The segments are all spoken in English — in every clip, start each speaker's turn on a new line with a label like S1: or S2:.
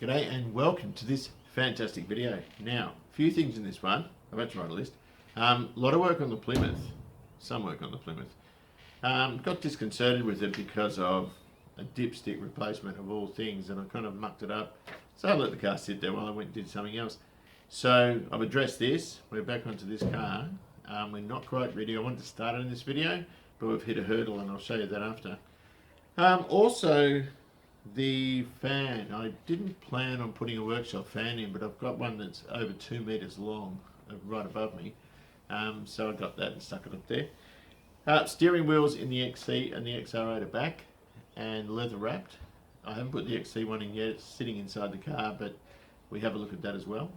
S1: G'day and welcome to this fantastic video. Now, a few things in this one. I've had to write a list. A lot of work on the Plymouth. Some work on the Plymouth. Got disconcerted with it because of a dipstick replacement of all things, and I kind of mucked it up. So I let the car sit there while I went and did something else. So I've addressed this. We're back onto this car. We're not quite ready. I wanted to start it in this video, but we've hit a hurdle and I'll show you that after. Also, the fan. I didn't plan on putting a workshop fan in, but I've got one that's over 2 meters long, right above me. So I got that and stuck it up there. Steering wheels in the XC and the XR8 are back and leather wrapped. I haven't put the XC one in yet. It's sitting inside the car, but we have a look at that as well.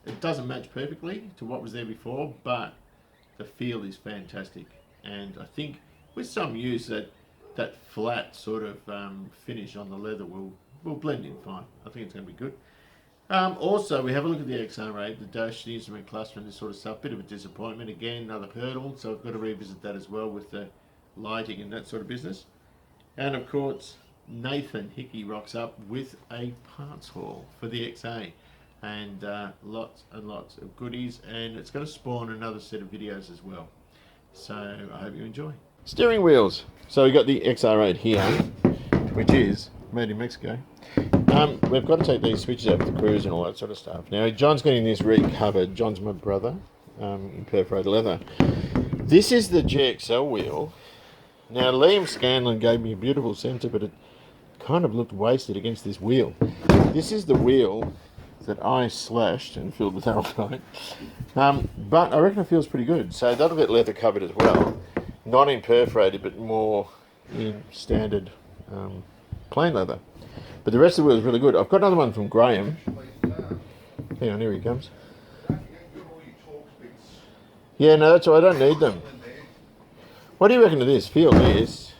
S1: It doesn't match perfectly to what was there before, but the feel is fantastic, and I think with some use that flat sort of finish on the leather will blend in fine. I think it's going to be good. Also, we have a look at the XR8, the dash, the instrument cluster and this sort of stuff. Bit of a disappointment, again, another hurdle, so I've got to revisit that as well with the lighting and that sort of business. And of course, Nathan Hickey rocks up with a parts haul for the XA, and lots and lots of goodies, and it's going to spawn another set of videos as well. So I hope you enjoy. Steering wheels. So we got the XR8 here, which is made in Mexico. We've got to take these switches out for the cruise and all that sort of stuff. Now, John's getting this recovered. John's my brother, in perforated leather. This is the GXL wheel. Now, Liam Scanlon gave me a beautiful centre, but it kind of looked wasted against this wheel. This is the wheel that I slashed and filled with arrowbite. But I reckon it feels pretty good. So that'll get leather covered as well. Not in perforated, but more in standard plain leather. But the rest of the wheel is really good. I've got another one from Graham. Hang on, here he comes. Yeah, no, that's all. I don't need them. What do you reckon of this? Feel this.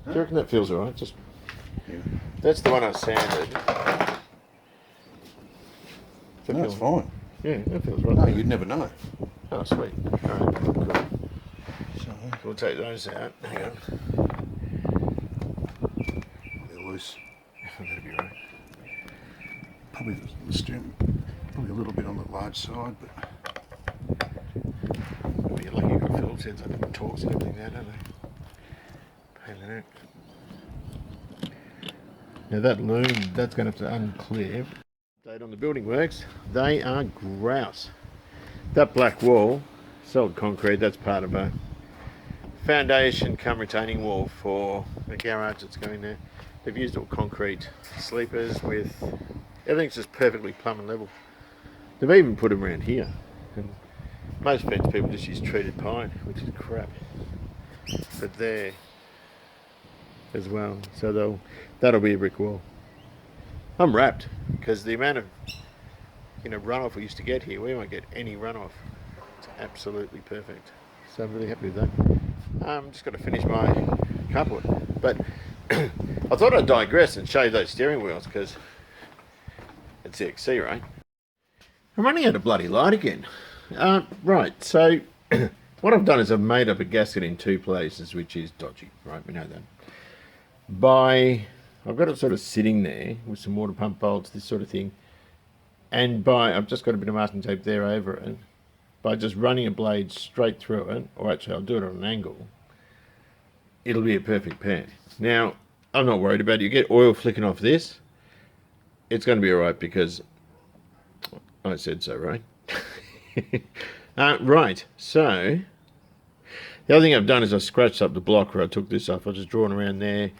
S1: Do you reckon that feels alright? Just that's the one I sanded.
S2: No, it's fine.
S1: Yeah, that feels right.
S2: No, you'd never know.
S1: Oh, sweet. Alright, cool. So we'll take those out. Hang on.
S2: They're loose.
S1: That'd be right.
S2: Probably the steering, probably a little bit on the large side, but
S1: Well, you're lucky you've got Phillips heads up and torques and everything there, don't they? Pain in the neck. Now that loom, that's going to have to unclear. Update on the building works. They are grouse. That black wall, solid concrete, that's part of a foundation cum retaining wall for the garage that's going there. They've used all concrete sleepers with everything's just perfectly plumb and level. They've even put them around here. And most fence people just use treated pine, which is crap. But there as well. So that'll be a brick wall. I'm wrapped because the amount of runoff we used to get here, we won't get any runoff. It's absolutely perfect. So I'm really happy with that. Just got to finish my carport. But I thought I'd digress and show you those steering wheels because it's the XC, right? I'm running out of bloody light again. Right, so what I've done is I've made up a gasket in two places, which is dodgy, right? We know that. I've got it sort of sitting there with some water pump bolts, this sort of thing. And I've just got a bit of masking tape there over it. By just running a blade straight through it, or actually I'll do it on an angle, it'll be a perfect pair. Now, I'm not worried about it. You get oil flicking off this, it's going to be alright because I said so, right? Right, so the other thing I've done is I scratched up the block where I took this off. I've just drawn around there,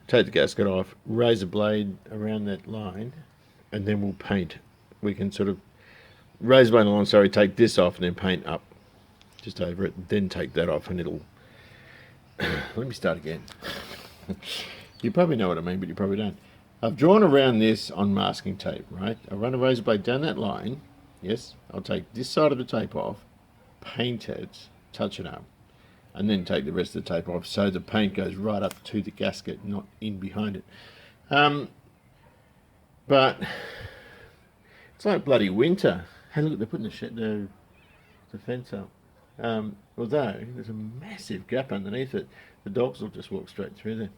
S1: take the gasket off, raise a blade around that line, and then we'll paint. We can sort of raise the blade along, sorry, take this off and then paint up just over it, then take that off and it'll... Let me start again. You probably know what I mean, but you probably don't. I've drawn around this on masking tape, right? I run a razor blade down that line. Yes, I'll take this side of the tape off, paint it, touch it up, and then take the rest of the tape off so the paint goes right up to the gasket, not in behind it. But it's like bloody winter. Hey, look, they're putting the fence up. Although there's a massive gap underneath it. The dogs will just walk straight through there.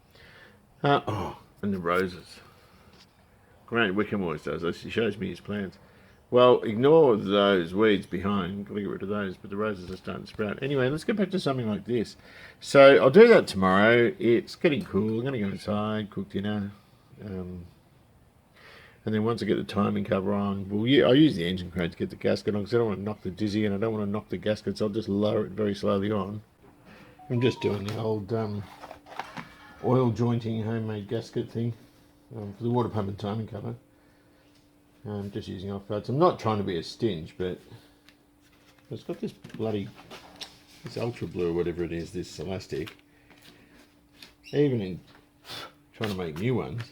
S1: And the roses. Grant Wickham always does this. He shows me his plants. Well, ignore those weeds behind. Got to get rid of those, but the roses are starting to sprout. Anyway, let's get back to something like this. So I'll do that tomorrow. It's getting cool. I'm going to go inside, cook dinner. And then once I get the timing cover on, well, yeah, I use the engine crane to get the gasket on because I don't want to knock the dizzy and I don't want to knock the gasket, so I'll just lower it very slowly on. I'm just doing the old oil jointing homemade gasket thing for the water pump and timing cover. I'm just using off guards. I'm not trying to be a stinge, but it's got this ultra blue or whatever it is, this elastic. Even in trying to make new ones,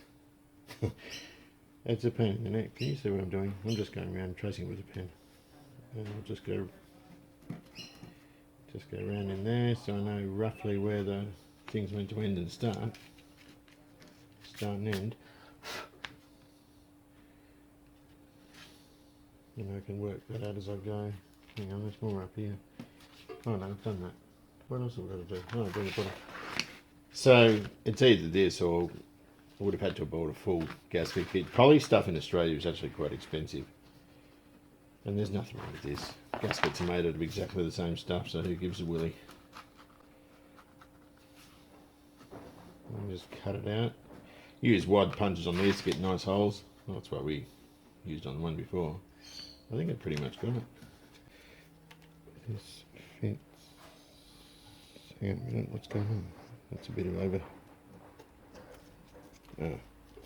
S1: it's a pain in the neck. Can you see what I'm doing? I'm just going around tracing with a pen. And I'll just go around in there so I know roughly where the thing's meant to end and start. Start and end. And I can work that out as I go. Hang on, there's more up here. Oh no, I've done that. What else have I got to do? Oh, I've done the bottom. So it's either this or I would have had to have bought a full gasket kit. Probably stuff in Australia is actually quite expensive. And there's nothing wrong with this. Gaskets are made out of exactly the same stuff, so who gives a willy? And just cut it out. Use wide punches on these to get nice holes. Well, that's what we used on the one before. I think I pretty much got it. This fits. Hang on a minute, what's going on? That's a bit of over. Oh.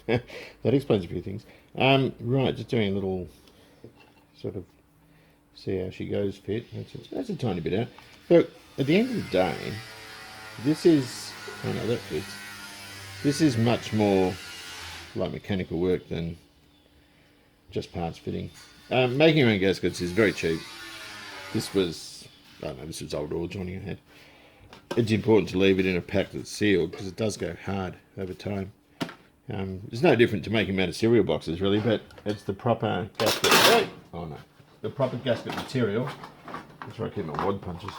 S1: That explains a few things. Right, just doing a little sort of see how she goes fit. That's a tiny bit out. Look, at the end of the day, this is, oh no, that fits. This is much more like mechanical work than just parts fitting. Making your own gaskets is very cheap. This was, I don't know, this was old oil joining I had. It's important to leave it in a pack that's sealed because it does go hard over time. It's no different to making them out of cereal boxes, really, but it's the proper gasket. Oh no, the proper gasket material. That's where I keep my wad punches.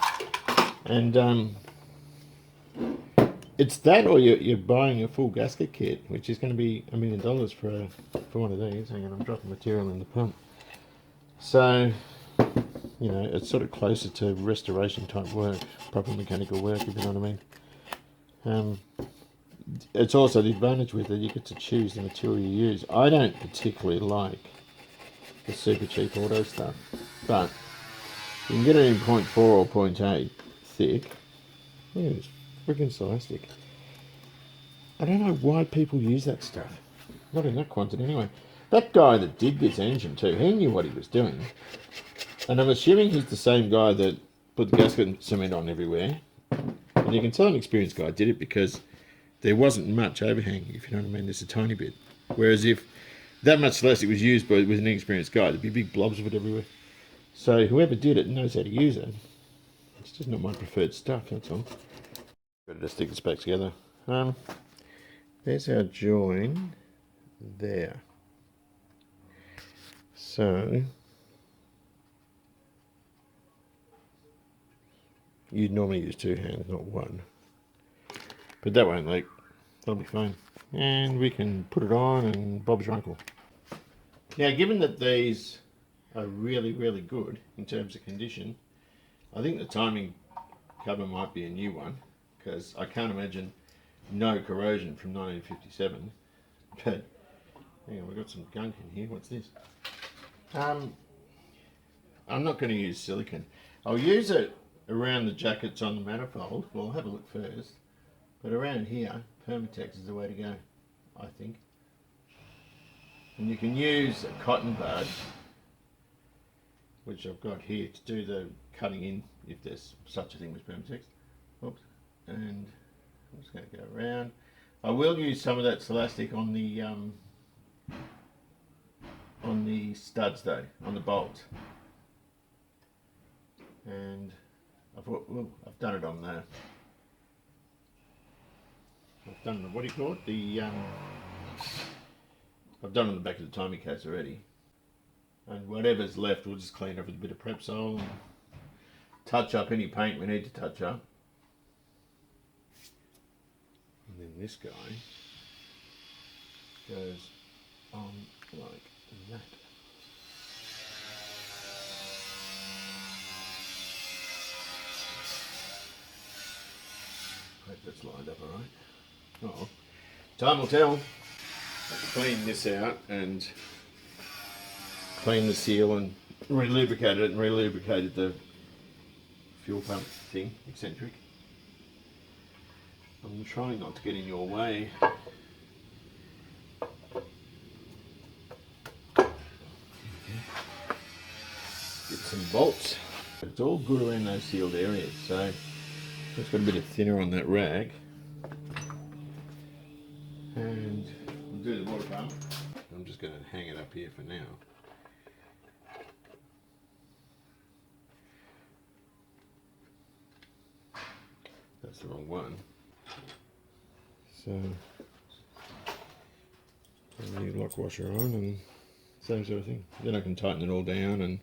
S1: And it's that, or you're buying a full gasket kit, which is going to be $1 million for one of these. Hang on, I'm dropping material in the pump. So, you know, it's sort of closer to restoration type work, proper mechanical work, if you know what I mean. It's also the advantage with it, you get to choose the material you use. I don't particularly like the super cheap auto stuff, but you can get it in 0.4 or 0.8 thick. Look at this freaking Celastic. I don't know why people use that stuff. Not in that quantity anyway. That guy that did this engine too, he knew what he was doing. And I'm assuming he's the same guy that put the gasket and cement on everywhere. And you can tell an experienced guy did it because there wasn't much overhang, if you know what I mean. There's a tiny bit. Whereas if that much Celastic was used with an inexperienced guy, there'd be big blobs of it everywhere. So whoever did it knows how to use it. It's just not my preferred stuff, that's all. Better to stick this back together. There's our join there. So you'd normally use 2 hands, not 1. But that won't leak. That'll be fine. And we can put it on and Bob's your uncle. Now, given that these are really, really good in terms of condition, I think the timing cover might be a new one because I can't imagine no corrosion from 1957. But hang on, we've got some gunk in here. What's this? I'm not going to use silicone. I'll use it around the jackets on the manifold. Well, I'll have a look first. But around here, Permatex is the way to go, I think. And you can use a cotton bud, which I've got here, to do the cutting in, if there's such a thing as Permatex. Oops. And I'm just going to go around. I will use some of that Celastic on the studs though, on the bolts. And I've done it on the, what do you call it? I've done it on the back of the timing case already. And whatever's left, we'll just clean up with a bit of Prepsol and touch up any paint we need to touch up. And then this guy goes on like that. Hope that's lined up all right. Oh, time will tell. Clean this out and clean the seal and re-lubricated it and re-lubricated the fuel pump thing, eccentric. I'm trying not to get in your way. Get some bolts. It's all good around those sealed areas, so just got a bit of thinner on that rag. And we'll do the water pump. I'm just going to hang it up here for now. That's the wrong one. So, a new lock washer on and same sort of thing. Then I can tighten it all down and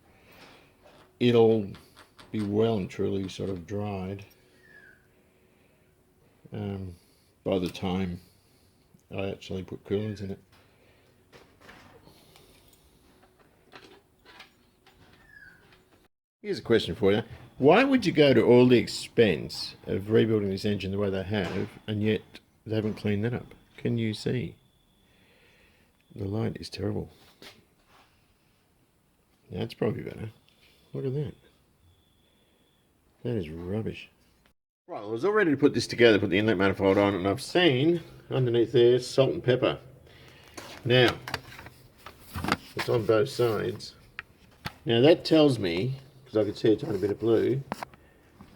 S1: it'll be well and truly sort of dried by the time I actually put coolants in it. Here's a question for you. Why would you go to all the expense of rebuilding this engine the way they have, and yet they haven't cleaned that up? Can you see? The light is terrible. That's probably better. Look at that. That is rubbish. Right, well, I was all ready to put this together, put the inlet manifold on, and I've seen underneath there salt and pepper. Now, it's on both sides. Now that tells me, because I could see a tiny bit of blue,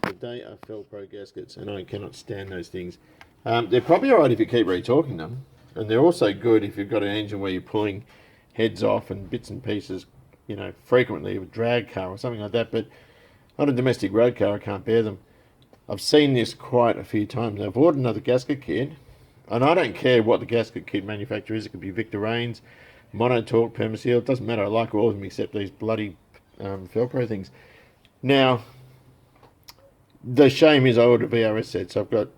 S1: that they are Felpro gaskets, and I cannot stand those things. They're probably alright if you keep retorquing them, and they're also good if you've got an engine where you're pulling heads off and bits and pieces, you know, frequently with a drag car or something like that, but on a domestic road car I can't bear them. I've seen this quite a few times. I've ordered another gasket kit, and I don't care what the gasket kit manufacturer is. It could be Victor Rains, Monotorque, Permaseal, it doesn't matter. I like all of them except these bloody Felpro things. Now, the shame is I ordered a VRS set, so I've got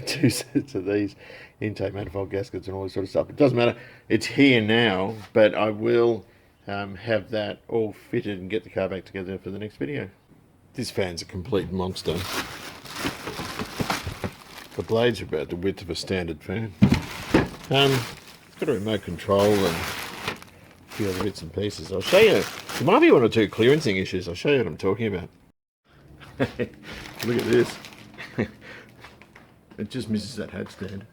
S1: 2 sets of these intake manifold gaskets and all this sort of stuff. It doesn't matter. It's here now, but I will have that all fitted and get the car back together for the next video. This fan's a complete monster. The blades are about the width of a standard fan. It's got a remote control and a few other bits and pieces. I'll show you. There might be 1 or 2 clearancing issues. I'll show you what I'm talking about. Look at this. It just misses that head stand.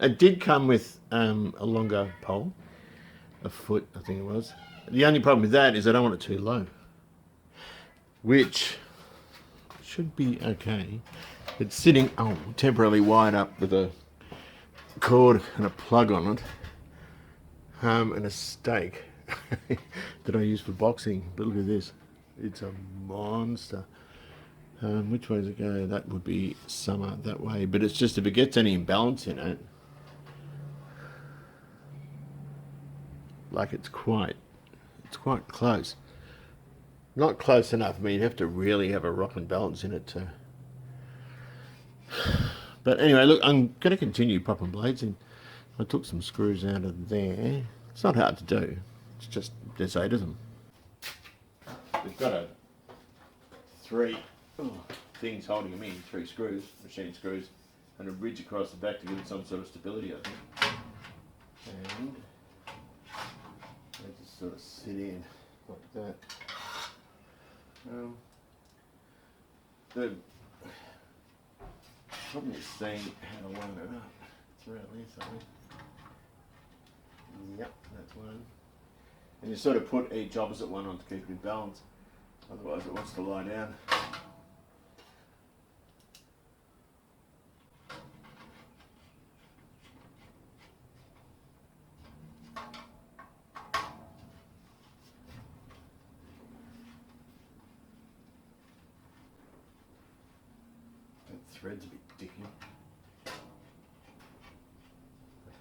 S1: It did come with a longer pole, a foot I think it was. The only problem with that is I don't want it too low, which should be okay. It's sitting temporarily wired up with a cord and a plug on it, and a stake that I use for boxing. But look at this, it's a monster. Which way does it go? That would be summer that way, but it's just if it gets any imbalance in it, like it's quite close. Not close enough. I mean, you'd have to really have a rock and balance in it to. But anyway, look, I'm going to continue popping blades in. I took some screws out of there. It's not hard to do. It's just there's 8 of them. We've got 3 things holding them in, 3 screws, machine screws, and a bridge across the back to give it some sort of stability, I think. And they just sort of sit in like that. The problem is seeing how to line it up. It's around there somewhere. Yep, that's one. And you sort of put each opposite one on to keep it in balance. Otherwise it wants to lie down. Thread's a bit dicky. I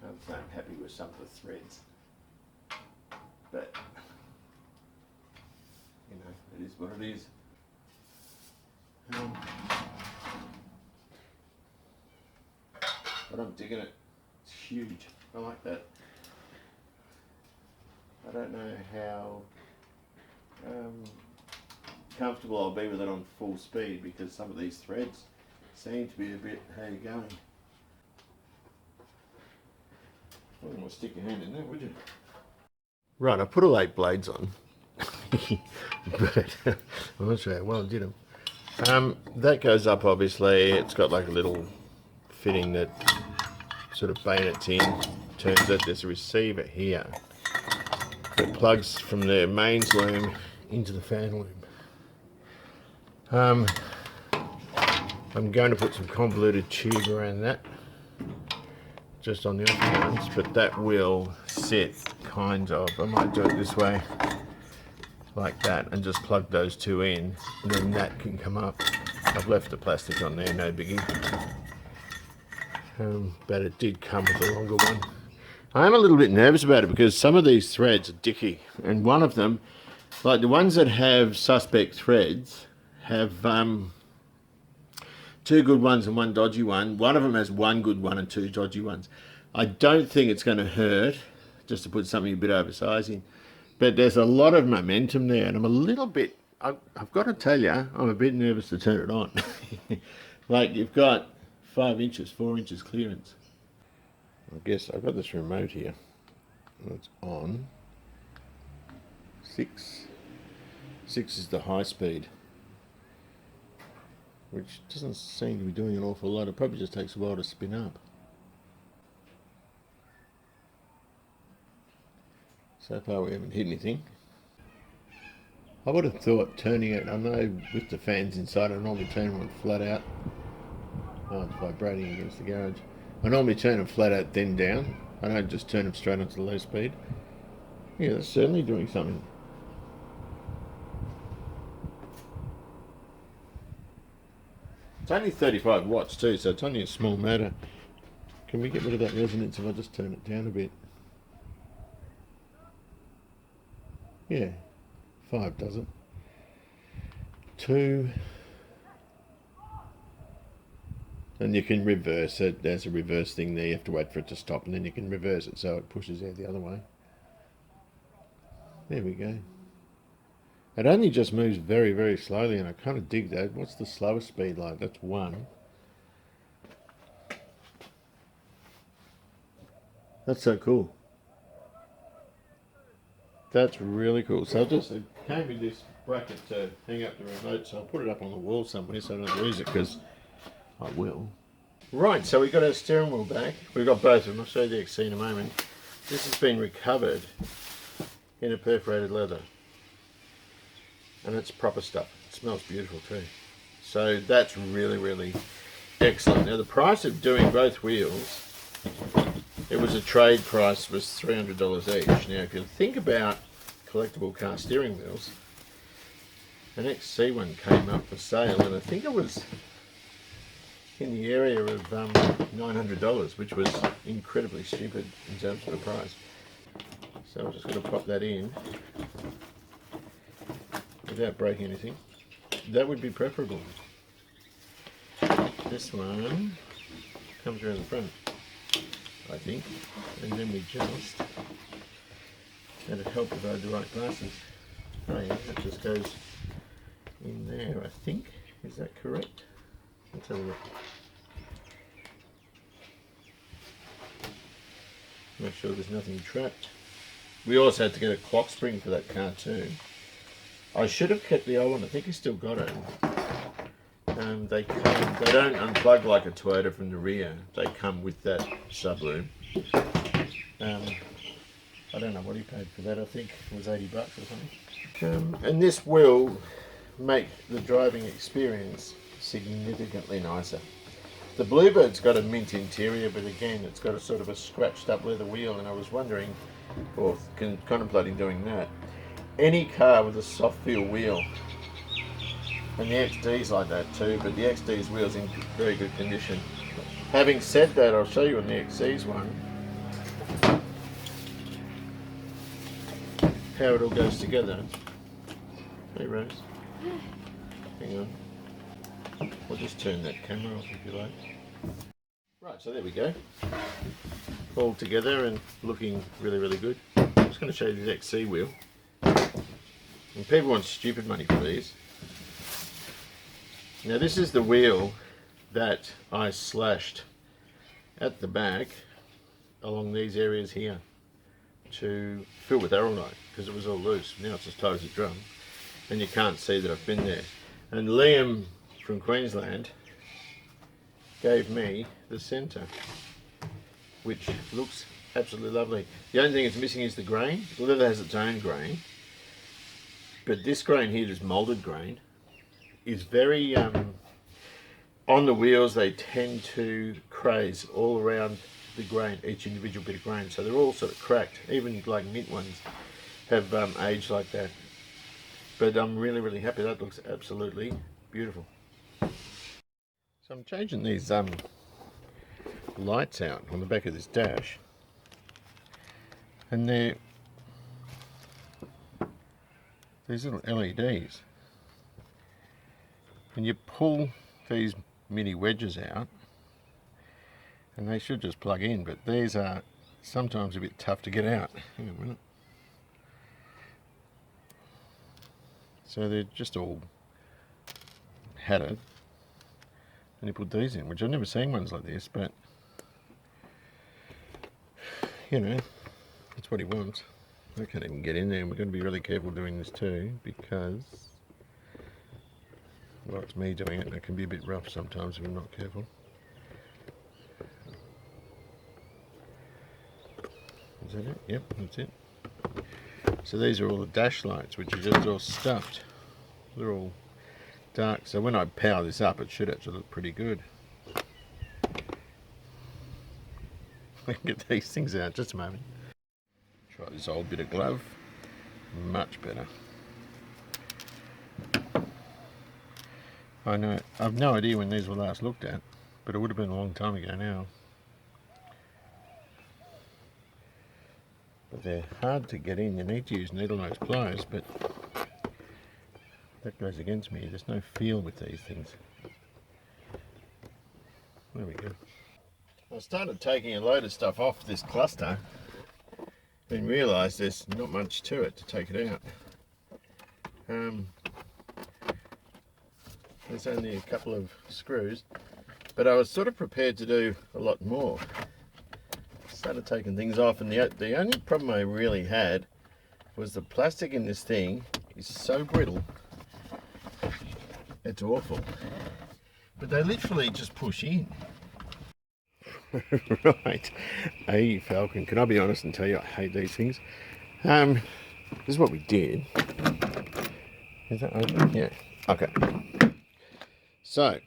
S1: can't say I'm happy with some of the threads, but you know, it is what it is. But I'm digging it. It's huge. I like that. I don't know how comfortable I'll be with it on full speed because some of these threads seem to be a bit, how you going? I wouldn't want to stick your hand in there, would you? Right, I put all 8 blades on, but I'm not sure how well I did them. That goes up obviously, it's got like a little fitting that sort of bayonets in. Turns out there's a receiver here that plugs from the mains loom into the fan loom. I'm going to put some convoluted tube around that, just on the off ones, but that will sit kind of, I might do it this way, like that, and just plug those 2 in, and then that can come up. I've left the plastic on there, no biggie. But it did come with a longer one. I am a little bit nervous about it because some of these threads are dicky, and one of them, like the ones that have suspect threads, have 2 good ones and 1 dodgy one. One of them has 1 good one and 2 dodgy ones. I don't think it's going to hurt just to put something a bit oversized in, but there's a lot of momentum there, and I'm a little bit, I've got to tell you, I'm a bit nervous to turn it on. Like you've got 5 inches, 4 inches clearance. I guess I've got this remote here. It's on. 6. 6 is the high speed, which doesn't seem to be doing an awful lot. It probably just takes a while to spin up. So far we haven't hit anything. I would have thought turning it, I know with the fans inside I normally turn one flat out. Oh, it's vibrating against the garage. I normally turn them flat out then down. I don't just turn them straight onto low speed. Yeah, that's certainly doing something. It's only 35 watts too, so it's only a small motor. Can we get rid of that resonance if I just turn it down a bit? Yeah, 5 does it. 2. And you can reverse it. There's a reverse thing there. You have to wait for it to stop and then you can reverse it so it pushes out the other way. There we go. It only just moves very, very slowly and I kind of dig that. What's the slowest speed like? That's 1. That's so cool. That's really cool. So it came with this bracket to hang up the remote, so I'll put it up on the wall somewhere so I don't lose it because I will. Right, so we've got our steering wheel back. We've got both of them. I'll show you the XC in a moment. This has been recovered in a perforated leather. And it's proper stuff. It smells beautiful too. So that's really, really excellent. Now the price of doing both wheels, it was a trade price, was $300 each. Now if you think about collectible car steering wheels, an XC one came up for sale and I think it was in the area of $900, which was incredibly stupid in terms of the price. So I'm just going to pop that in without breaking anything. That would be preferable. This one comes around the front, I think, and then we just, and it helped if I had the right glasses. Oh yeah, that just goes in there, I think. Is that correct? Let's have a look. Make sure there's nothing trapped. We also had to get a clock spring for that car too. I should have kept the old one. I think he still got it. They don't unplug like a Toyota from the rear. They come with that subloom. I don't know what he paid for that. I think it was $80 or something. And this will make the driving experience significantly nicer. The Bluebird's got a mint interior, but again, it's got a sort of a scratched up leather wheel, and I was wondering, or contemplating doing that. Any car with a soft feel wheel, and the XD's like that too, but the XD's wheel's in very good condition. Having said that, I'll show you on the XC's one how it all goes together. Hey Rose, hang on. I'll just turn that camera off if you like. Right, so there we go. All together and looking really, really good. just going to show you the XC wheel. And people want stupid money for these. Now this is the wheel that I slashed at the back along these areas here to fill with arrowite because it was all loose. Now it's as tight as a drum and you can't see that I've been there. And Liam from Queensland gave me the centre, which looks absolutely lovely. The only thing it's missing is the grain. The leather has its own grain, but this grain here, this moulded grain, is very on the wheels. They tend to craze all around the grain, each individual bit of grain, so they're all sort of cracked. Even like mint ones have aged like that. But I'm really happy. That looks absolutely beautiful. So I'm changing these lights out on the back of this dash, and they're these little LEDs, and you pull these mini wedges out and they should just plug in, but these are sometimes a bit tough to get out. Hang on a minute. So they're just all hatted, and you put these in, which I've never seen ones like this, but you know, that's what he wants. I can't even get in there, and we're going to be really careful doing this too, because, well, it's me doing it and it can be a bit rough sometimes if we're not careful. Is that it? Yep, that's it. So these are all the dash lights, which are just all stuffed. They're all dark, so when I power this up it should actually look pretty good. I can get these things out just a moment. Try this old bit of glove. Much better. I know, I've no idea when these were last looked at, but it would have been a long time ago now. But they're hard to get in. You need to use needle nose pliers, but that goes against me. There's no feel with these things. There we go. I started taking a load of stuff off this cluster and realised there's not much to it to take it out. There's only a couple of screws, but I was sort of prepared to do a lot more. Started taking things off, and the only problem I really had was the plastic in this thing is so brittle, it's awful. But they literally just push in. Right, hey Falcon, can I be honest and tell you I hate these things? This is what we did. Is that open? Yeah, okay. So,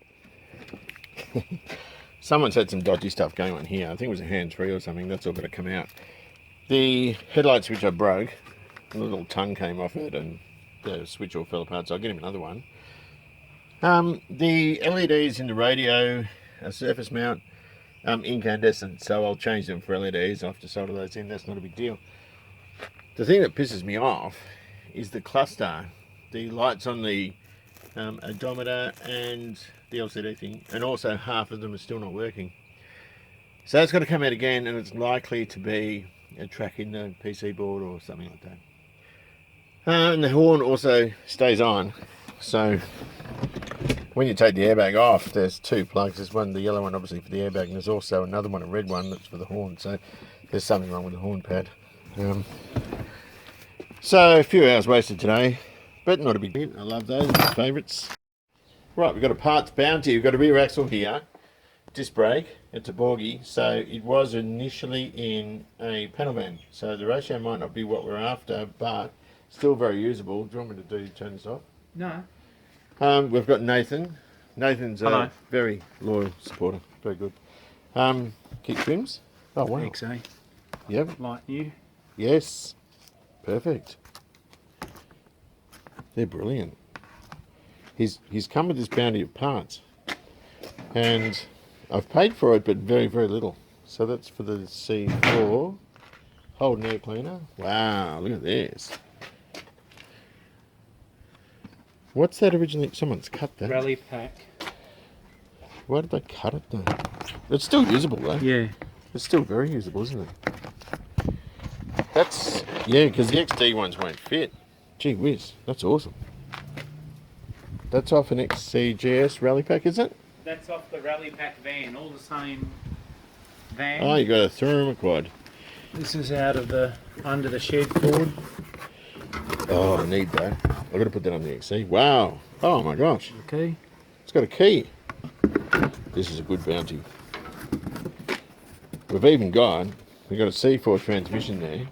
S1: someone's had some dodgy stuff going on here. I think it was a hands-free or something. That's all got to come out. The headlight switch I broke. A little tongue came off it and the switch all fell apart, so I'll get him another one. The LEDs in the radio are surface mount, incandescent, so I'll change them for LEDs. I'll have to solder those in. That's not a big deal. The thing that pisses me off is the cluster, the lights on the odometer and the LCD thing, and also half of them are still not working. So it's got to come out again, and it's likely to be a track in the PC board or something like that. And the horn also stays on, so when you take the airbag off, there's two plugs. There's one, the yellow one obviously for the airbag, and there's also another one, a red one, that's for the horn. So there's something wrong with the horn pad. So a few hours wasted today, but not a big deal. I love those, my favourites. Right, we've got a parts bounty. We've got a rear axle here, disc brake. It's a Borgie, so it was initially in a panel van. So the ratio might not be what we're after, but still very usable. Do you want me to turn this off?
S3: No.
S1: We've got Nathan. Nathan's a very loyal supporter. Very good. Kick trims. Oh wow.
S3: XA.
S1: Yep.
S3: Like new.
S1: Yes. Perfect. They're brilliant. He's come with this bounty of parts, and I've paid for it, but very little. So that's for the C4 hold and air cleaner. Wow, look at this. What's that originally? Someone's cut that.
S3: Rally pack.
S1: Why did they cut it though? It's still usable though.
S3: Yeah.
S1: It's still very usable, isn't it? That's, yeah, because the XD ones won't fit. Gee whiz, that's awesome. That's off an XCGS rally pack, is it?
S3: That's off the rally pack van, all the same van.
S1: Oh, you got a Thurma quad.
S3: This is out of the under the shed Ford.
S1: Oh, I need that. I've got to put that on the XC. Wow. Oh my gosh.
S3: Okay.
S1: It's got a key. This is a good bounty. We've even got a C4 transmission there.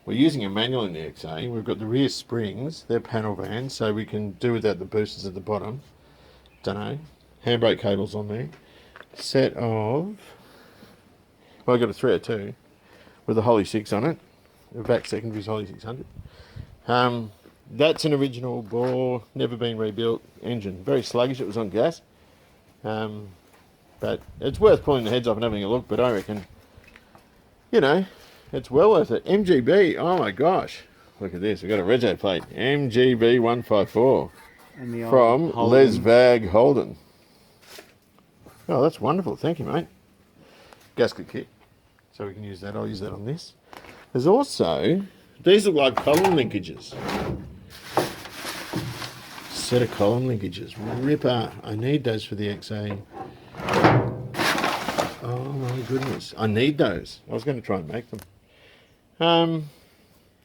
S1: We're using a manual in the XA. We've got the rear springs. They're panel vans, so we can do without the boosters at the bottom. Don't know. Handbrake cables on there. Set of... Well, I've got a 302 with a Holly 6 on it. The back secondary's Holly 600. That's an original bore, never been rebuilt engine. Very sluggish, it was on gas. But it's worth pulling the heads off and having a look, but I reckon, you know, it's well worth it. MGB, oh my gosh. Look at this, we've got a rego plate. MGB 154 from Les Vag Holden. Oh, that's wonderful, thank you, mate. Gasket kit, so we can use that. I'll use that on this. There's also, these look like column linkages. Set of column linkages. Ripper. I need those for the XA. Oh my goodness. I need those. I was going to try and make them.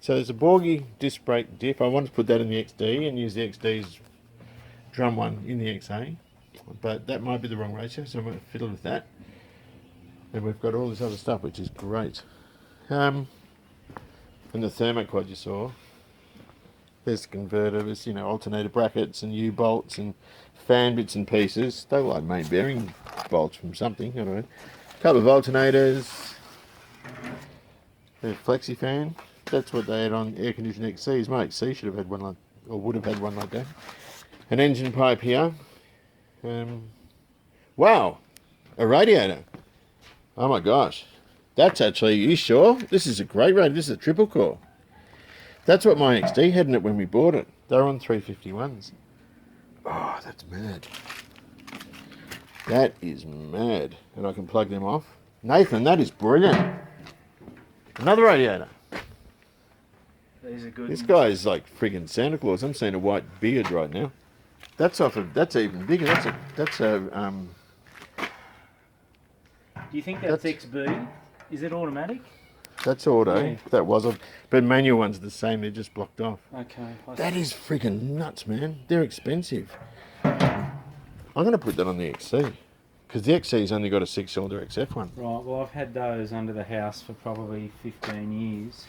S1: So there's a Borgie disc brake diff. I want to put that in the XD and use the XD's drum one in the XA. But that might be the wrong ratio, so I'm going to fiddle with that. And we've got all this other stuff, which is great. And the thermoquad you saw. There's the converter, there's, you know, alternator brackets and U-bolts and fan bits and pieces. They look like main bearing bolts from something, I don't know. A couple of alternators. A flexi fan. That's what they had on air conditioned XCs. My XC should have had one like, or would have had one like that. An engine pipe here. Wow, a radiator. Oh my gosh. That's actually, you sure? This is a great radiator. This is a triple core. That's what my XD had in it when we bought it. They're on 351s. Oh, that's mad. That is mad. And I can plug them off. Nathan, that is brilliant. Another radiator.
S3: These are good.
S1: This guy is like friggin' Santa Claus. I'm seeing a white beard right now. That's off of, that's even bigger. That's a
S3: Do you think that's XB? Is it automatic?
S1: That's auto.
S3: Yeah.
S1: That was a, but manual ones are the same. They're just blocked off.
S3: Okay.
S1: That is freaking nuts, man. They're expensive. I'm going to put that on the XC because the XC's only got a 6-cylinder XF one.
S3: Right. Well, I've had those under the house for probably 15 years.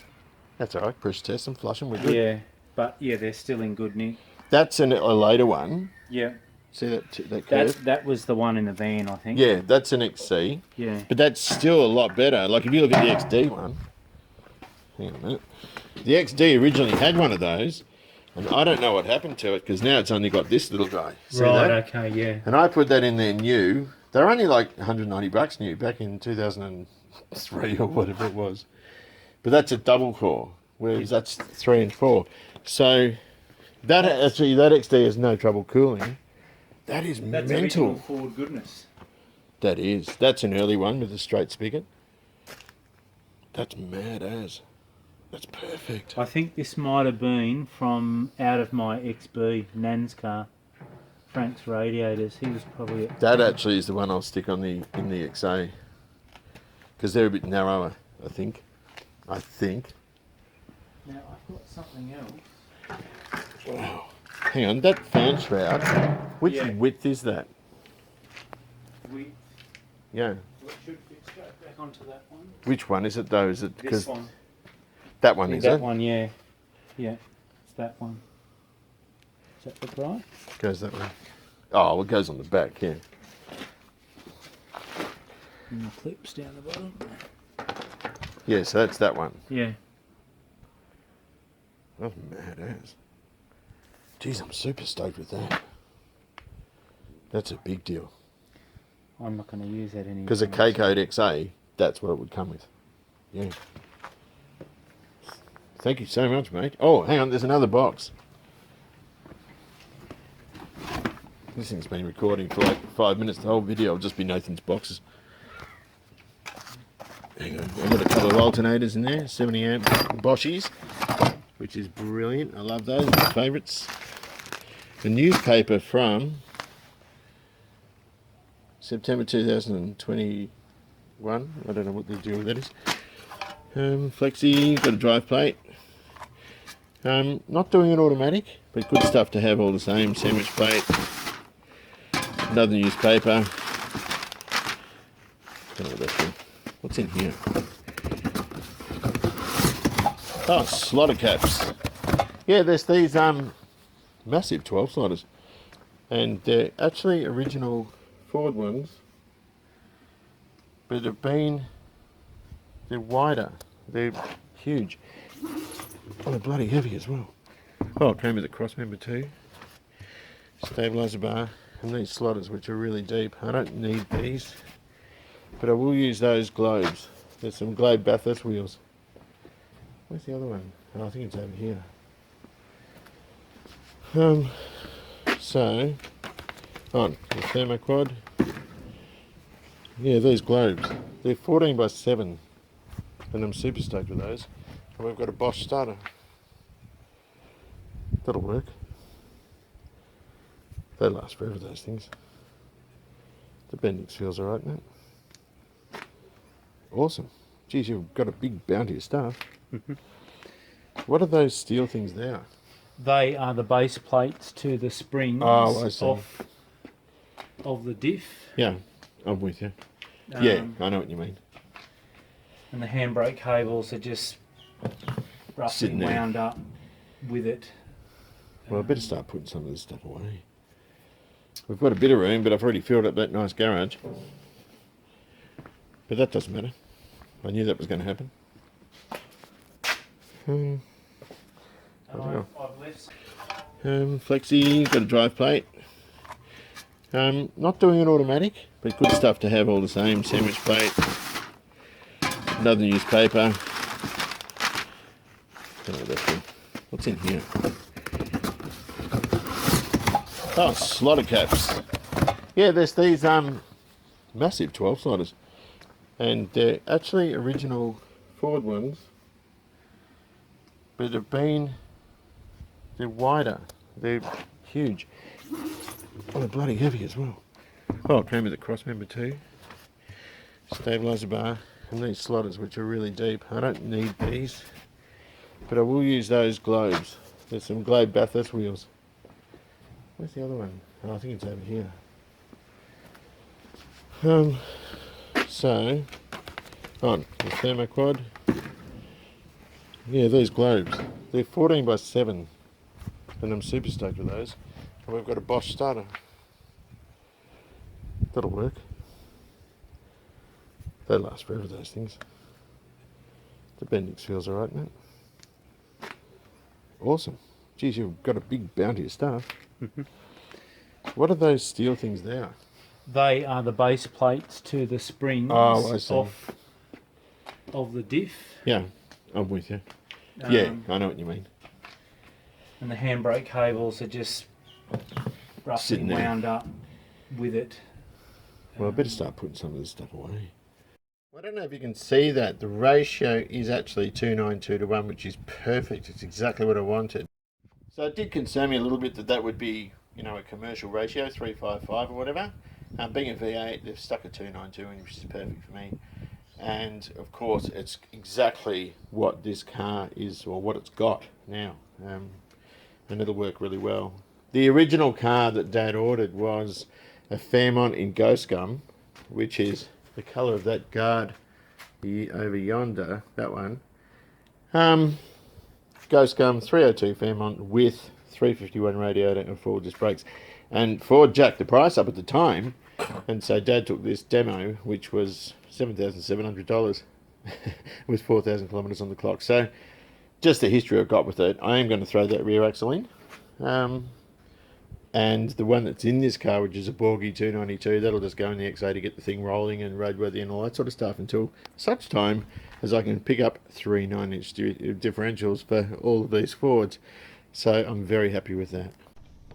S1: That's all right. Pressure test them, flush them. We're good.
S3: Yeah, but yeah, they're still in good nick.
S1: That's a later one.
S3: Yeah.
S1: See that curve?
S3: That was the one in the van, I think.
S1: Yeah, that's an XC.
S3: Yeah.
S1: But that's still a lot better. Like if you look at the XD one, hang on a minute. The XD originally had one of those, and I don't know what happened to it because now it's only got this little guy. See
S3: Right.
S1: that?
S3: Okay. Yeah.
S1: And I put that in there new. They're only like $190 new back in 2003 or whatever it was. But that's a double core, whereas that's 3 and 4. So that actually that XD has no trouble cooling. That is
S3: That's
S1: mental.
S3: original Ford goodness.
S1: That is. That's an early one with a straight spigot. That's mad as. That's perfect.
S3: I think this might have been from out of my XB, Nan's car. Frank's radiators. He was probably at...
S1: That actually is the one I'll stick on in the XA. Because they're a bit narrower, I think.
S3: Now, I've got something else.
S1: Wow. Hang on, that fan shroud, which
S3: Yeah.
S1: width is that? Yeah.
S3: It should fit straight back onto that one.
S1: Which one is it though? Is it
S3: This one.
S1: that one
S3: Yeah,
S1: is
S3: that
S1: it?
S3: one, yeah. Yeah, it's that one. Does that look right?
S1: Goes that way. Oh, well, it goes on the back, yeah.
S3: And the clips down the bottom.
S1: Yeah, so that's that one.
S3: Yeah.
S1: That's mad as. Jeez, I'm super stoked with that. That's a big deal.
S3: I'm not going to use that anymore.
S1: Because a K-Code XA, that's what it would come with. Yeah. Thank you so much, mate. Oh, hang on, there's another box. This thing's been recording for like 5 minutes. The whole video will just be Nathan's boxes. Hang on, I've got a couple of alternators in there, 70 amp Boschies, which is brilliant. I love those, my favourites. The newspaper from September 2021. I don't know what the deal with that is. Flexi, got a drive plate. Not doing it automatic, but good stuff to have all the same. Sandwich plate, another newspaper. Don't know what that's for. What's in here? Oh, slider caps. Yeah, there's these massive 12 sliders, and they're actually original Ford ones, but they're wider. They're huge. Oh, they're bloody heavy as well. Oh, it came with a cross member too. Stabilizer bar, and these sliders, which are really deep. I don't need these, but I will use those globes. There's some Globe Bathurst wheels. Where's the other one? Oh, I think it's over here. So, on the thermoquad. Yeah, these globes. They're 14 by 7, and I'm super stoked with those. And we've got a Bosch starter. That'll work. They last forever, those things. The Bendix feels alright, mate. Awesome. Geez, you've got a big bounty of stuff. What are those steel things there?
S3: They are the base plates to the springs of the diff.
S1: Yeah, I'm with you. Yeah, I know what you mean.
S3: And the handbrake cables are just roughly wound up with it.
S1: Well, I better start putting some of this stuff away. We've got a bit of room, but I've already filled up that nice garage. But that doesn't matter. I knew that was going to happen. Flexi, got a drive plate. Not doing it automatic, but good stuff to have all the same. Sandwich plate, another newspaper. Don't know what that's for. What's in here? Oh, slider caps. Yeah, there's these massive 12 sliders, and they're actually original Ford ones, but they're wider. They're huge. Oh, they're bloody heavy as well. Oh, it came with a cross member too. Stabilizer bar, and these sliders, which are really deep. I don't need these, but I will use those globes. There's some Globe Bathurst wheels. Where's the other one? Oh, I think it's over here. So, on the thermoquad. Yeah, these globes. They're 14 by 7, and I'm super stoked with those. And we've got a Bosch starter. That'll work. They last forever, those things. The Bendix feels alright, mate. Awesome. Geez, you've got a big bounty of stuff. What are those steel things there?
S3: They are the base plates to the springs of the diff.
S1: Yeah, I'm with you. Yeah, I know what you mean.
S3: And the handbrake cables are just roughly wound up with it.
S1: Well, I better start putting some of this stuff away. Well, I don't know if you can see that. The ratio is actually 292 to 1, which is perfect. It's exactly what I wanted. So it did concern me a little bit that that would be, you know, a commercial ratio, 355 or whatever. Being a V8, they've stuck a 292 in, which is perfect for me. And of course, it's exactly what this car is, or what it's got now. And it'll work really well. The original car that Dad ordered was a Fairmont in Ghost Gum, which is the colour of that guard over yonder, that one. Ghost Gum 302 Fairmont with 351 radiator and 4 disc brakes. And Ford jacked the price up at the time, and so Dad took this demo, which was $7,700 with 4,000 kilometres on the clock. So just the history I've got with it. I am going to throw that rear axle in. And the one that's in this car, which is a Borgie 292, that'll just go in the XA to get the thing rolling and roadworthy and all that sort of stuff until such time as I can pick up 3 9-inch differentials for all of these Fords. So I'm very happy with that.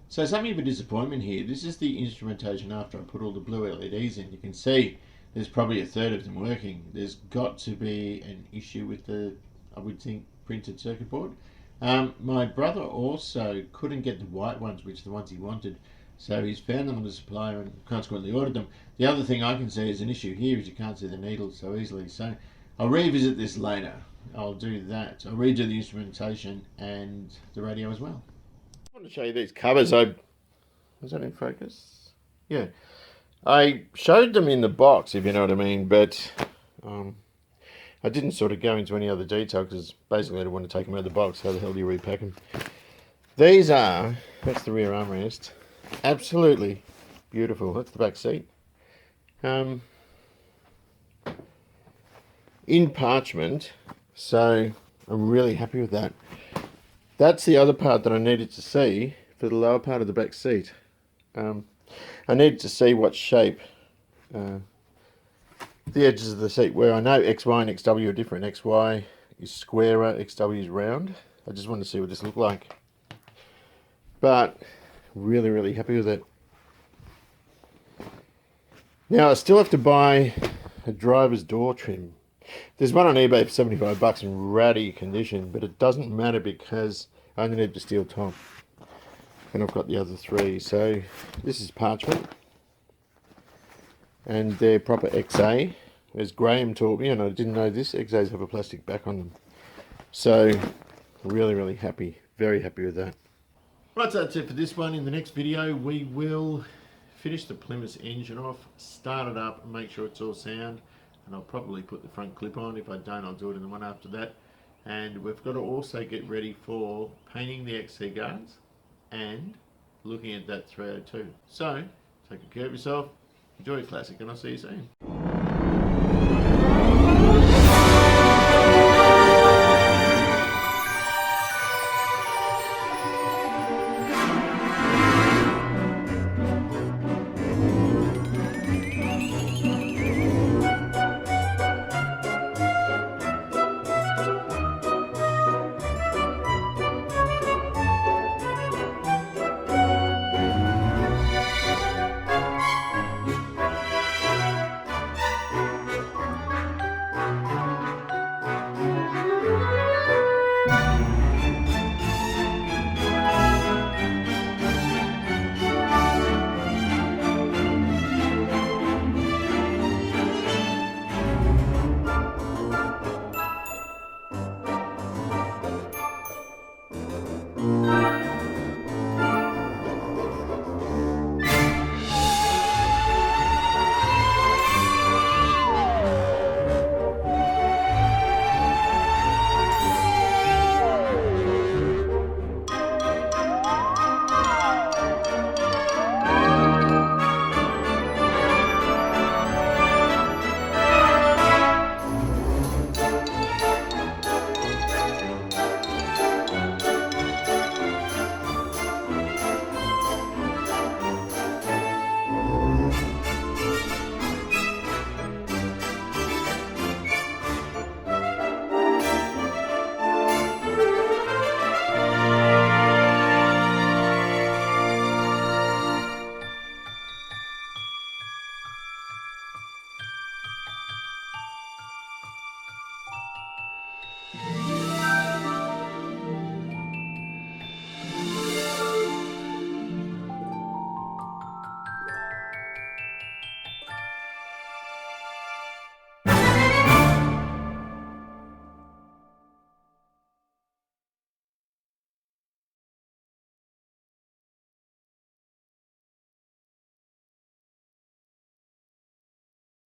S1: So something of a disappointment here. This is the instrumentation after I put all the blue LEDs in. You can see there's probably a third of them working. There's got to be an issue with the, I would think, printed circuit board. My brother also couldn't get the white ones, which are the ones he wanted, so he's found them on the supplier and consequently ordered them. The other thing I can see is an issue here is you can't see the needles so easily, so I'll revisit this later. I'll do that. I'll redo the instrumentation and the radio as well. I want to show you these covers. Was that in focus? Yeah. I showed them in the box, if you know what I mean, but I didn't sort of go into any other detail because basically I didn't want to take them out of the box. How the hell do you repack them? These are, that's the rear armrest, absolutely beautiful. That's the back seat. In parchment, so I'm really happy with that. That's the other part that I needed to see for the lower part of the back seat. I needed to see what shape the edges of the seat were. I know XY and XW are different. XY is squarer, XW is round. I just wanted to see what this looked like. But really, really happy with it. Now I still have to buy a driver's door trim. There's one on eBay for 75 bucks in ratty condition, but it doesn't matter because I only need the steel top. And I've got the other three. So this is parchment. And they're proper XA. As Graham taught me, and I didn't know this, XAs have a plastic back on them. So really, really happy. Very happy with that. Right, so that's it for this one. In the next video, we will finish the Plymouth engine off, start it up, and make sure it's all sound. And I'll probably put the front clip on. If I don't, I'll do it in the one after that. And we've got to also get ready for painting the XC guards and looking at that 302. So, take good care of yourself, enjoy your classic, and I'll see you soon.